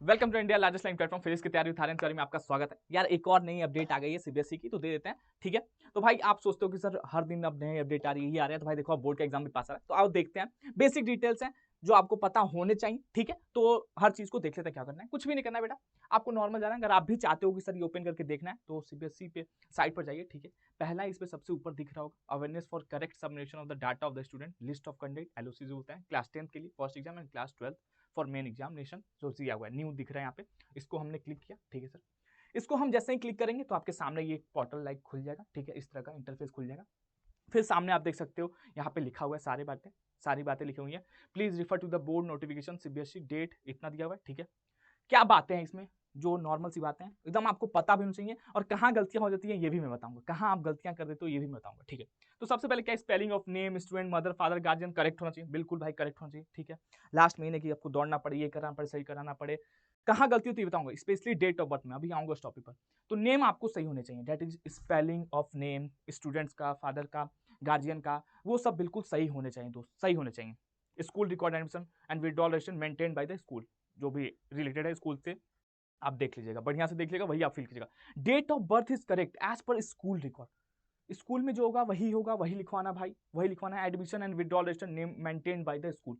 Welcome to India largest line platform. Physics की तैयारी में आपका स्वागत है। यार एक और नई अपडेट आ गई है सीबीएसई की, तो दे देते हैं। ठीक है, तो भाई आप सोचते हो कि सर हर दिन अब नई अपडेट आ रही है, ये आ रहा है, तो भाई देखो अब बोर्ड का एग्जाम भी पास आ रहा है, तो आओ देखते हैं। बेसिक डिटेल्स हैं जो आपको पता होने चाहिए। ठीक है, तो हर चीज को देख लेते हैं। क्या करना है, कुछ भी नहीं करना है बेटा, आपको नॉर्मल जाना है। अगर आप भी चाहते हो कि सर ये ओपन करके देखना है तो सीबीएसई पे साइट पर जाइए। ठीक है, पहला इस पे सबसे ऊपर दिख रहा होगा awareness for correct submission of the data of the student, list of conduct, LOC जो होता है क्लास 10 के लिए first exam and class 12 for main examination, जो दिया हुआ है न्यू दिख रहा है यहाँ पे। इसको हमने क्लिक किया। ठीक है सर, इसको हम जैसे ही क्लिक करेंगे तो आपके सामने ये पोर्टल लाइक खुल जाएगा। ठीक है, इस तरह का इंटरफेस खुल जाएगा। फिर सामने आप देख सकते हो यहाँ पे लिखा हुआ है सारी बातें लिखी हुई हैं। Please refer to the board notification CBSE date, इतना दिया हुआ है। ठीक है, क्या बातें हैं इसमें, जो नॉर्मल सी बातें हैं, एकदम आपको पता भी होनी चाहिए। और कहाँ गलतियां हो जाती है ये भी मैं बताऊंगा, कहाँ आप गलतियां कर देते हो ये भी मैं बताऊंगा। ठीक है, तो सबसे पहले क्या, spelling of name student mother father guardian correct होना चाहिए। बिल्कुल भाई करेक्ट होना चाहिए। ठीक है, लास्ट महीने की आपको दौड़ना पड़े, ये कराना पड़े, सही कराना पड़े, कहाँ गलती होती है बताऊंगा, स्पेशली डेट ऑफ बर्थ में अभी आऊंगा उस टॉपिक पर। तो नेम आपको सही होने चाहिए, that is spelling of name, students का, फादर का, गार्जियन का, वो सब बिल्कुल सही होने चाहिए दोस्त, सही होने चाहिए। School record admission and withdrawal registration maintain by the school, जो भी रिलेटेड है स्कूल से आप देख लीजिएगा, बढ़िया से देख लीजिएगा, वही आप फिल कीजिएगा। Date of birth is correct as per school record, school में जो होगा वही लिखवाना भाई, वही लिखवाना है। Admission and withdrawal registration name maintain by the school.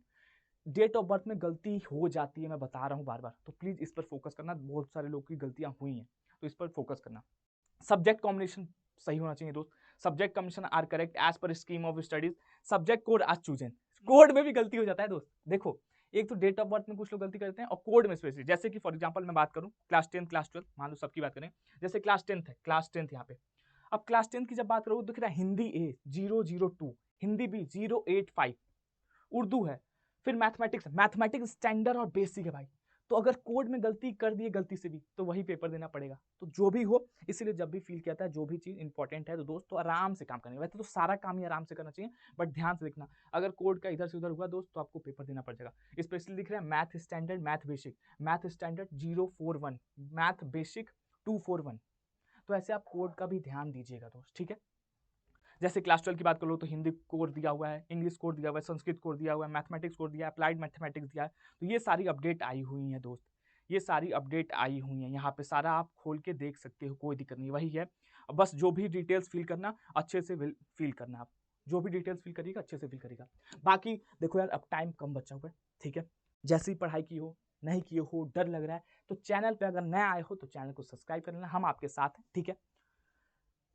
Date of birth में गलती हो जाती है, मैं बता रहा हूँ बार बार, तो प्लीज इस पर फोकस करना। बहुत सारे लोग की गलतियां हुई हैं, तो इस पर फोकस करना। सब्जेक्ट कॉम्बिनेशन सही होना चाहिए दोस्त। Subject combination are correct as per scheme of studies. Subject code as chosen, code में भी गलती हो जाता है दोस्त। देखो, एक तो डेट ऑफ बर्थ में कुछ लोग गलती करते हैं और कोड में स्पेशली, जैसे कि फॉर एग्जांपल मैं बात करूं क्लास 10 क्लास 12, मान लो सबकी बात करें, जैसे क्लास 10 है, क्लास 10 यहाँ पे। अब क्लास 10 की जब बात करो तो दिख रहा है हिंदी ए 002, हिंदी बी 085, उर्दू है, फिर मैथमेटिक्स स्टैंडर्ड और बेसिक है भाई। तो अगर कोड में गलती कर दिए गलती से भी तो वही पेपर देना पड़ेगा। तो जो भी हो, इसीलिए जब भी फील किया था जो भी चीज इंपॉर्टेंट है तो दोस्त तो आराम से काम करनी है। वैसे तो सारा काम ही आराम से करना चाहिए, बट ध्यान से देखना, अगर कोड का इधर से उधर हुआ दोस्त तो आपको पेपर देना पड़ जाएगा। स्पेशली दिख रहा है math standard math standard 041, math basic 241। तो ऐसे आप कोड का भी ध्यान दीजिएगा दोस्त। ठीक है, जैसे क्लास 12 की बात कर लो तो हिंदी कोड दिया हुआ है, इंग्लिश कोड दिया हुआ है, संस्कृत कोड दिया हुआ है, मैथमेटिक्स कोड दिया है, अप्लाइड मैथमेटिक्स दिया है। तो ये सारी अपडेट आई हुई हैं दोस्त, ये सारी अपडेट आई हुई हैं, यहाँ पे सारा आप खोल के देख सकते हो, कोई दिक्कत नहीं। वही है, बस जो भी डिटेल्स फिल करना अच्छे से फिल करना, आप जो भी डिटेल्स फिल करिएगा अच्छे से फिल करिएगा। बाकी देखो यार, अब टाइम कम बचा हुआ है। ठीक है, जैसी पढ़ाई की हो, नहीं किए हो, डर लग रहा है, तो चैनल पे अगर नए आए हो तो चैनल को सब्सक्राइब कर लेना, हम आपके साथ हैं। ठीक है,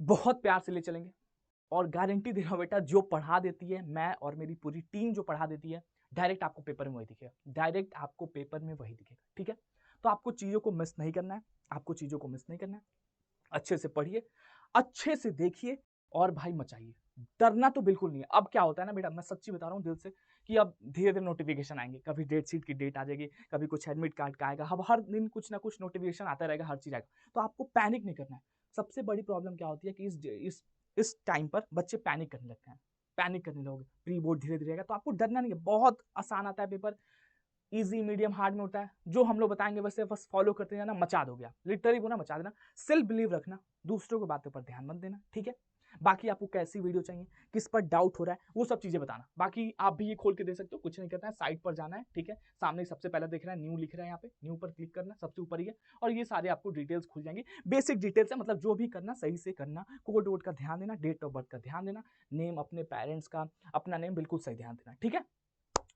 बहुत प्यार से ले चलेंगे और गारंटी दे रहा हूं बेटा, जो पढ़ा देती है मैं और मेरी पूरी टीम जो पढ़ा देती है, डायरेक्ट आपको पेपर में वही दिखेगा, डायरेक्ट आपको पेपर में वही दिखेगा। ठीक है, तो आपको चीजों को मिस नहीं करना है, आपको चीजों को मिस नहीं करना है। अच्छे से पढ़िए, अच्छे से देखिए और भाई मचाइए। डरना तो बिल्कुल नहीं है। अब क्या होता है ना बेटा, मैं सच्ची बता रहा हूँ दिल से, कि अब धीरे धीरे नोटिफिकेशन आएंगे, कभी डेट शीट की डेट आ जाएगी, कभी कुछ एडमिट कार्ड का आएगा, अब हर दिन कुछ ना कुछ नोटिफिकेशन आता रहेगा, हर चीज आएगा। तो आपको पैनिक नहीं करना है। सबसे बड़ी प्रॉब्लम क्या होती है कि इस टाइम पर बच्चे पैनिक करने लगते हैं, पैनिक करने लगोगे, प्री बोर्ड धीरे धीरे आएगा, तो आपको डरना नहीं है। बहुत आसान आता है पेपर, इजी मीडियम हार्ड में होता है। जो हम लोग बताएंगे वैसे बस फॉलो करते जाना, मचा दोगे आप, लिटरली बोला मचा देना। सेल्फ बिलीव रखना, दूसरों की बातों पर ध्यान मत देना। ठीक है, बाकी आपको कैसी वीडियो चाहिए, किस पर डाउट हो रहा है, वो सब चीजें बताना। बाकी आप भी ये खोल के दे सकते हो, कुछ नहीं करना है, साइट पर जाना है। ठीक है, सामने सबसे पहले देख रहा है न्यू लिख रहा है, यहाँ पे न्यू पर क्लिक करना, सबसे ऊपर ही है, और ये सारे आपको डिटेल्स खुल जाएंगी। बेसिक डिटेल्स है, मतलब जो भी करना सही से करना, कोड वोड का ध्यान देना, डेट ऑफ बर्थ का ध्यान देना, नेम अपने पेरेंट्स का, अपना नेम बिल्कुल सही ध्यान देना। ठीक है,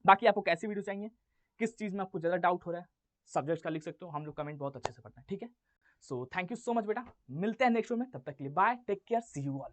बाकी आपको कैसी वीडियो चाहिए, किस चीज में आपको ज्यादा डाउट हो रहा है, सब्जेक्ट का लिख सकते हो, हम लोग कमेंट बहुत अच्छे से पढ़ते हैं। ठीक है, so thank you so much बेटा, मिलते हैं नेक्स्ट वीडियो में, तब तक के लिए bye, take care, see you all.